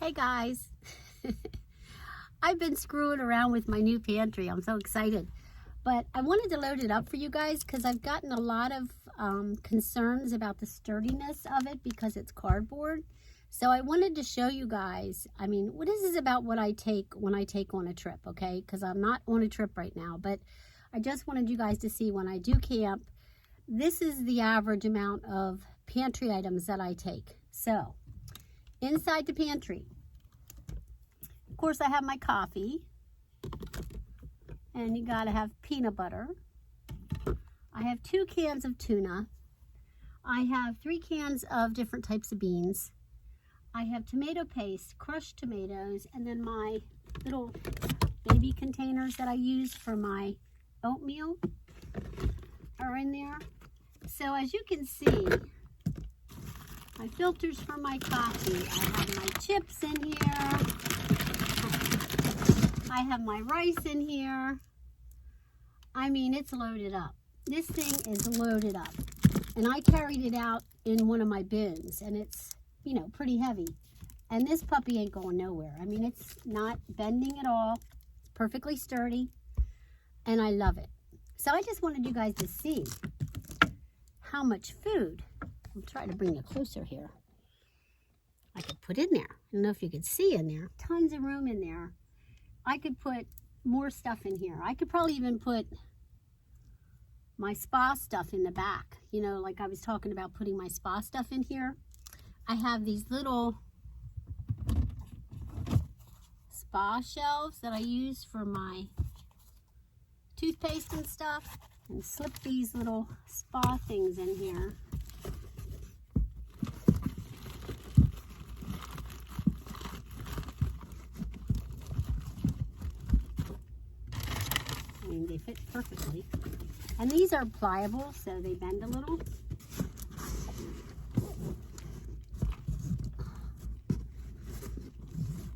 Hey guys, I've been screwing around with my new pantry. I'm so excited. But I wanted to load it up for you guys because I've gotten a lot of concerns about the sturdiness of it because it's cardboard. So I wanted to show you guys, this is about what I take when I take on a trip, okay? Because I'm not on a trip right now, but I just wanted you guys to see when I do camp, this is the average amount of pantry items that I take. So, inside the pantry, of course I have my coffee, and you gotta have peanut butter. I have 2 cans of tuna. I have 3 cans of different types of beans. I have tomato paste, crushed tomatoes, and then my little baby containers that I use for my oatmeal are in there. So as you can see, my filters for my coffee, I have my chips in here, I have my rice in here. It's loaded up. This thing is loaded up. And I carried it out in one of my bins, and it's, pretty heavy. And this puppy ain't going nowhere. It's not bending at all. It's perfectly sturdy, and I love it. So I just wanted you guys to see how much food. I'll try to bring it closer here. I could put in there. I don't know if you can see in there. Tons of room in there. I could put more stuff in here. I could probably even put my spa stuff in the back. Like I was talking about putting my spa stuff in here. I have these little spa shelves that I use for my toothpaste and stuff, and slip these little spa things in here. They fit perfectly. And these are pliable, so they bend a little.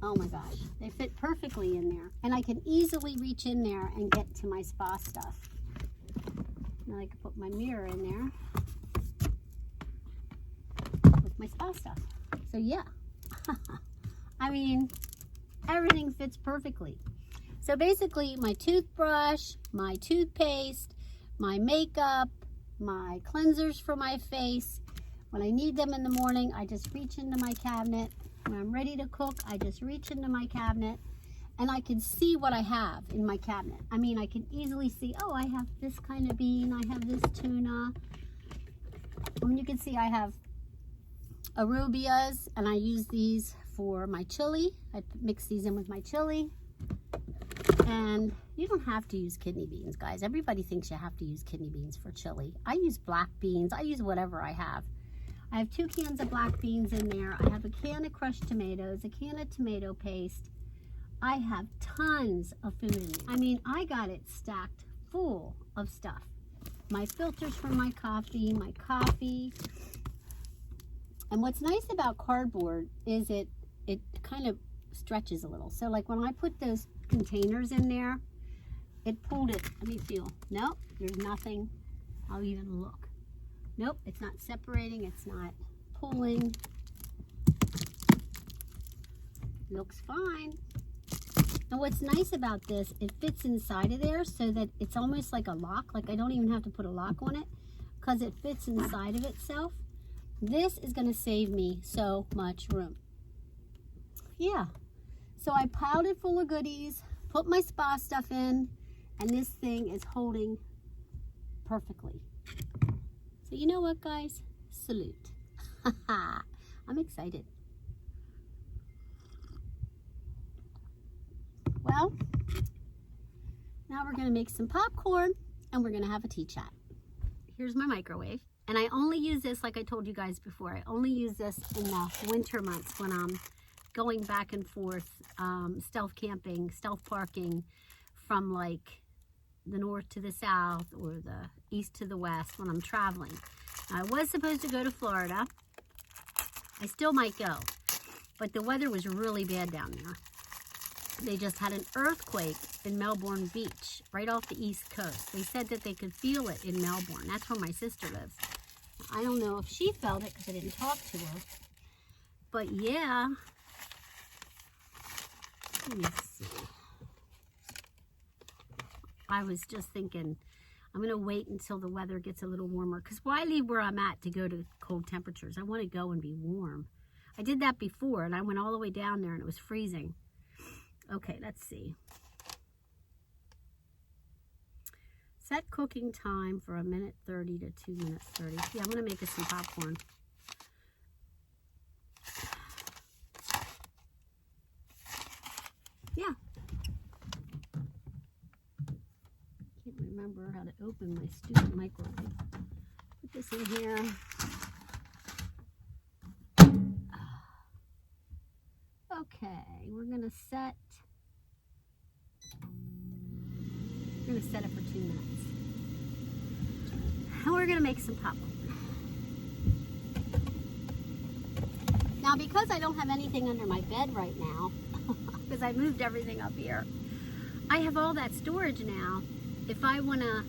Oh my gosh, they fit perfectly in there. And I can easily reach in there and get to my spa stuff. Now I can put my mirror in there with my spa stuff. So yeah, everything fits perfectly. So basically my toothbrush, my toothpaste, my makeup, my cleansers for my face. When I need them in the morning, I just reach into my cabinet. When I'm ready to cook, I just reach into my cabinet, and I can see what I have in my cabinet. I can easily see, oh, I have this kind of bean, I have this tuna. You can see I have arubias, and I use these for my chili. I mix these in with my chili. And you don't have to use kidney beans, guys. Everybody thinks you have to use kidney beans for chili. I use black beans. I use whatever I have. I have 2 cans of black beans in there. I have a can of crushed tomatoes, a can of tomato paste. I have tons of food in there. I got it stacked full of stuff. My filters for my coffee. And what's nice about cardboard is it kind of stretches a little. So like when I put those containers in there, it pulled it. Let me feel. Nope, there's nothing. I'll even look. Nope, it's not separating, it's not pulling. Looks fine. And what's nice about this, it fits inside of there so that it's almost like a lock. Like I don't even have to put a lock on it because it fits inside of itself. This is going to save me so much room. Yeah. So I piled it full of goodies, put my spa stuff in, and this thing is holding perfectly. So you know what, guys? Salute. I'm excited. Well, now we're going to make some popcorn, and we're going to have a tea chat. Here's my microwave. And I only use this, like I told you guys before, I only use this in the winter months when I'm going back and forth, stealth camping, stealth parking from like the north to the south or the east to the west when I'm traveling. Now, I was supposed to go to Florida. I still might go, but the weather was really bad down there. They just had an earthquake in Melbourne Beach, right off the East Coast. They said that they could feel it in Melbourne. That's where my sister lives. I don't know if she felt it because I didn't talk to her. But yeah, Let me see. I was just thinking, I'm going to wait until the weather gets a little warmer. Because why leave where I'm at to go to cold temperatures? I want to go and be warm. I did that before, and I went all the way down there, and it was freezing. Okay, let's see. Set cooking time for 1:30 to 2:30. Yeah, I'm going to make us some popcorn. Yeah. Can't remember how to open my stupid microwave. Put this in here. Okay, we're going to set it for 2 minutes. And we're going to make some popcorn. Now, because I don't have anything under my bed right now, because I moved everything up here, I have all that storage now. If I want to,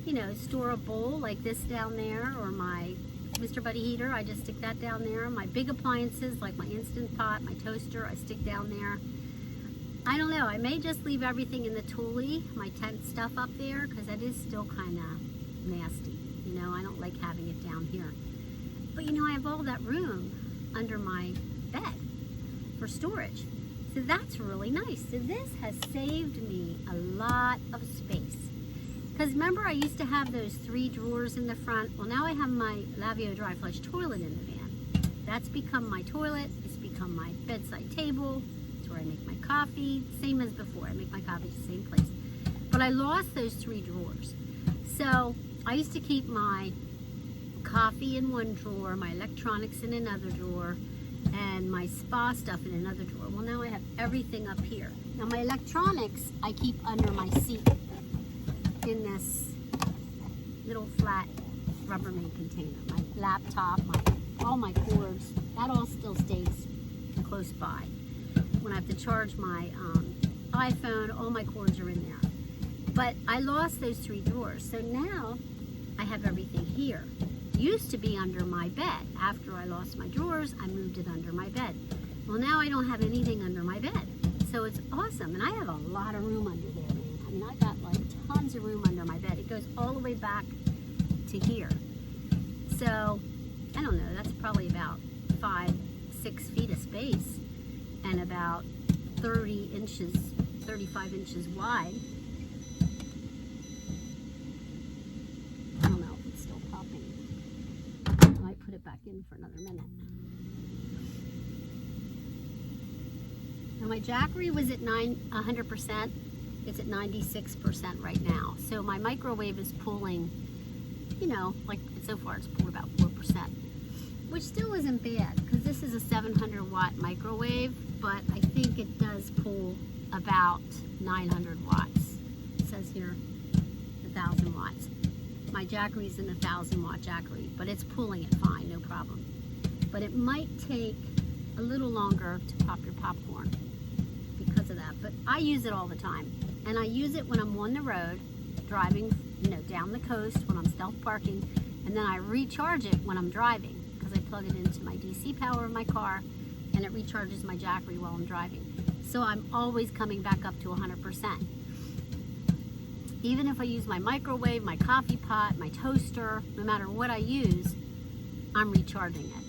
you know, store a bowl like this down there, or my Mr. Buddy heater, I just stick that down there. My big appliances, like my Instant Pot, my toaster, I stick down there. I don't know, I may just leave everything in the Thule, my tent stuff up there, because that is still kind of nasty. You know, I don't like having it down here. But you know, I have all that room under my bed for storage. So that's really nice. So this has saved me a lot of space. Because remember, I used to have those 3 drawers in the front. Well, now I have my Lavio dry flush toilet in the van. That's become my toilet. It's become my bedside table. It's where I make my coffee. Same as before. I make my coffee at the same place. But I lost those 3 drawers. So I used to keep my coffee in one drawer, my electronics in another drawer, and my spa stuff in another drawer. Well, now I have everything up here. Now my electronics I keep under my seat in this little flat Rubbermaid container. My laptop, all my cords, that all still stays close by. When I have to charge my iPhone, all my cords are in there. But I lost those 3 drawers, so now I have everything here. Used to be under my bed. After I lost my drawers, I moved it under my bed. Well, now I don't have anything under my bed, so it's awesome. And I have a lot of room under there, man. I mean, I got like tons of room under my bed. It goes all the way back to here. So, I don't know, that's probably about 5-6 feet of space and about 30 inches, 35 inches wide. I don't know if it's still popping. I might put it back in for another minute. Now my Jackery was at 100%. It's at 96% right now. So my microwave is pulling, you know, like so far it's pulled about 4%, which still isn't bad because this is a 700 watt microwave, but I think it does pull about 900 watts. It says here 1,000 watts. My Jackery is an 1,000 watt Jackery, but it's pulling it fine, no problem. But it might take a little longer to pop your popcorn because of that, but I use it all the time. And I use it when I'm on the road, driving, you know, down the coast when I'm stealth parking, and then I recharge it when I'm driving because I plug it into my DC power in my car, and it recharges my Jackery while I'm driving. So I'm always coming back up to 100%. Even if I use my microwave, my coffee pot, my toaster, no matter what I use, I'm recharging it.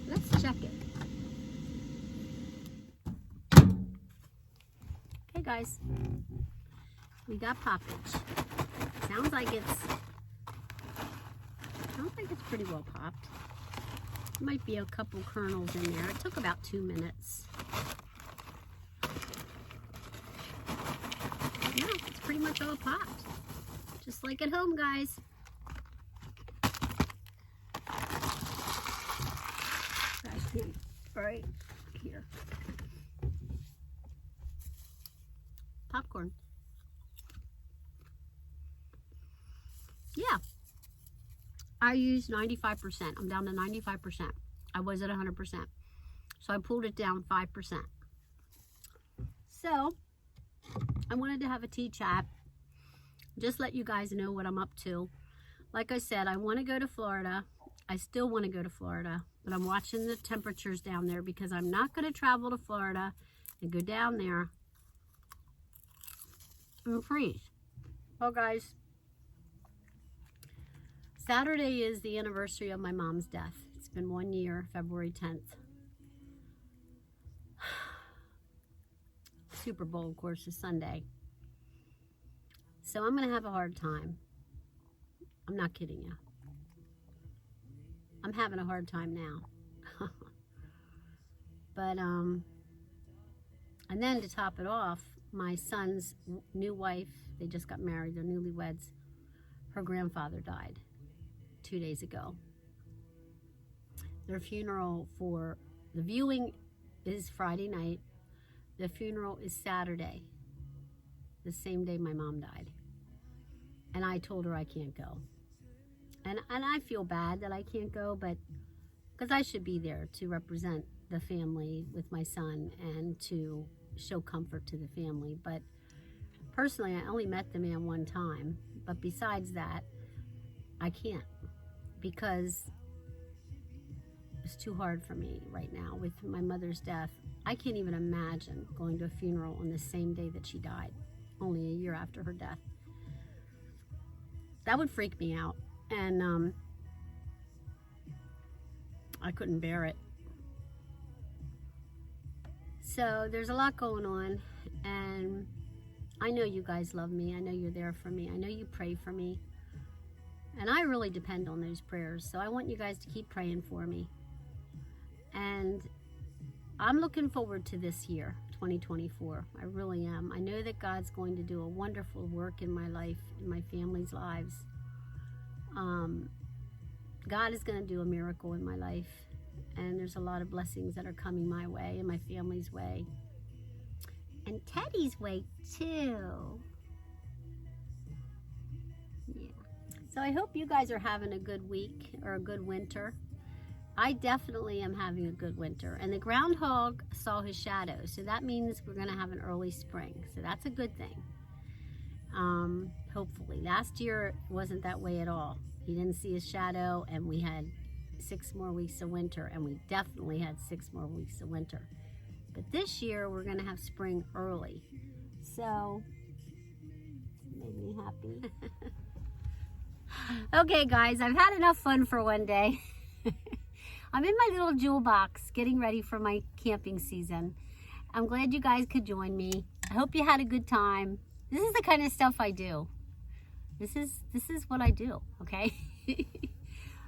Let's check it. Okay guys, we got poppage. Sounds like it's pretty well popped. Might be a couple kernels in there. It took about 2 minutes. Yeah, it's pretty much all popped. Just like at home, guys. Right here. Popcorn. Yeah. I used 95%. I'm down to 95%. I was at 100%. So I pulled it down 5%. So I wanted to have a tea chat. Just let you guys know what I'm up to. Like I said, I want to go to Florida I still want to go to Florida, but I'm watching the temperatures down there because I'm not going to travel to Florida and go down there and freeze. Well, guys, Saturday is the anniversary of my mom's death. It's been 1 year, February 10th. Super Bowl, of course, is Sunday. So I'm going to have a hard time. I'm not kidding you. I'm having a hard time now. But, and then to top it off, my son's new wife, they just got married, they're newlyweds. Her grandfather died 2 days ago. Their funeral for, the viewing is Friday night. The funeral is Saturday, the same day my mom died. And I told her I can't go. And I feel bad that I can't go, but because I should be there to represent the family with my son and to show comfort to the family. But personally, I only met the man one time. But besides that, I can't, because it's too hard for me right now with my mother's death. I can't even imagine going to a funeral on the same day that she died, only a year after her death. That would freak me out, and I couldn't bear it. So there's a lot going on, and I know you guys love me. I know you're there for me. I know you pray for me, and I really depend on those prayers. So I want you guys to keep praying for me. And I'm looking forward to this year, 2024. I really am. I know that God's going to do a wonderful work in my life, in my family's lives. God is going to do a miracle in my life. And there's a lot of blessings that are coming my way and my family's way. And Teddy's way, too. Yeah. So I hope you guys are having a good week or a good winter. I definitely am having a good winter. And the groundhog saw his shadow. So that means we're going to have an early spring. So that's a good thing. Hopefully. Last year it wasn't that way at all. He didn't see his shadow, and we had 6 more weeks of winter. And we definitely had 6 more weeks of winter. But this year we're going to have spring early. So it made me happy. Okay, guys, I've had enough fun for one day. I'm in my little jewel box getting ready for my camping season. I'm glad you guys could join me. I hope you had a good time. This is the kind of stuff I do. This is what I do, okay?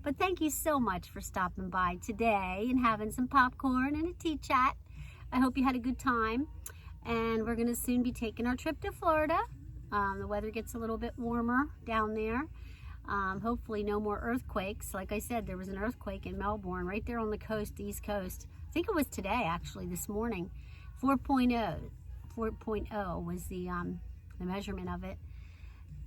But thank you so much for stopping by today and having some popcorn and a tea chat. I hope you had a good time. And we're going to soon be taking our trip to Florida. The weather gets a little bit warmer down there. Hopefully no more earthquakes. Like I said, there was an earthquake in Melbourne right there on the coast, the East Coast. I think it was today, actually, this morning. 4.0 was the measurement of it.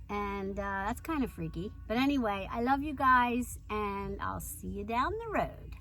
And that's kind of freaky. But anyway, I love you guys, and I'll see you down the road.